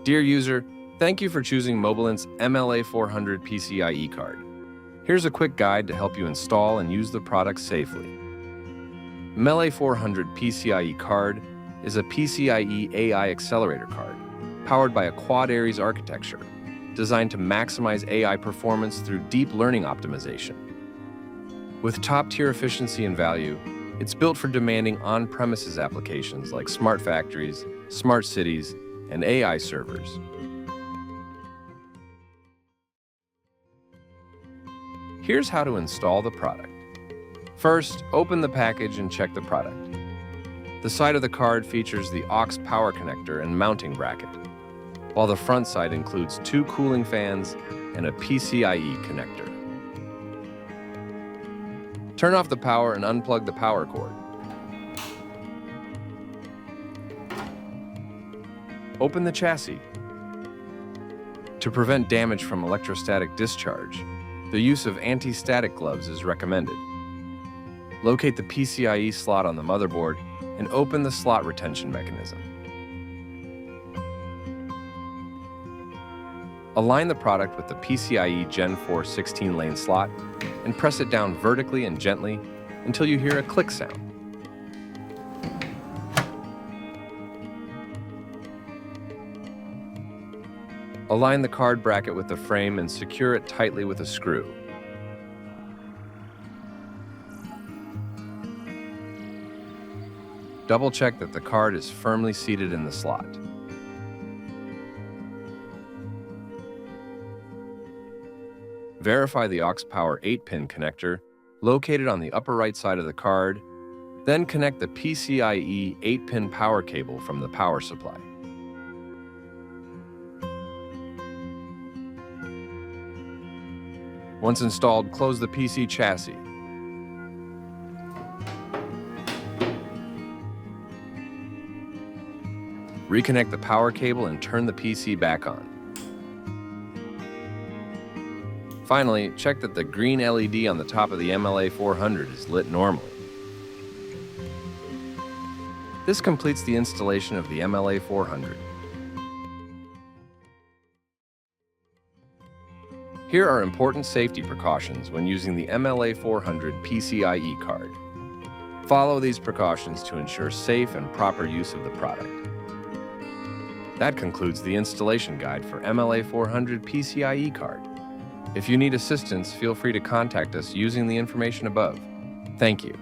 Dear user, thank you for choosing Mobilint's MLA400 PCIe card. Here's a quick guide to help you install and use the product safely. MLA400 PCIe Card is a PCIe AI accelerator card powered by a Quad Aries architecture designed to maximize AI performance through deep learning optimization. With top-tier efficiency and value, it's built for demanding on-premises applications like smart factories, smart cities, and AI servers. Here's how to install the product. First, open the package and check the product. The side of the card features the aux power connector and mounting bracket, while the front side includes 2 cooling fans and a PCIe connector. Turn off the power and unplug the power cord. Open the chassis. To prevent damage from electrostatic discharge, the use of anti-static gloves is recommended. Locate the PCIe slot on the motherboard and open the slot retention mechanism. Align the product with the PCIe Gen 4 16-lane slot and press it down vertically and gently until you hear a click sound. Align the card bracket with the frame and secure it tightly with a screw. Double-check that the card is firmly seated in the slot. Verify the aux power 8-pin connector located on the upper right side of the card, then connect the PCIe 8-pin power cable from the power supply. Once installed, close the PC chassis. Reconnect the power cable and turn the PC back on. Finally, check that the green LED on the top of the MLA400 is lit normally. This completes the installation of the MLA400. Here are important safety precautions when using the MLA400 PCIe card. Follow these precautions to ensure safe and proper use of the product. That concludes the installation guide for MLA400 PCIe card. If you need assistance, feel free to contact us using the information above. Thank you.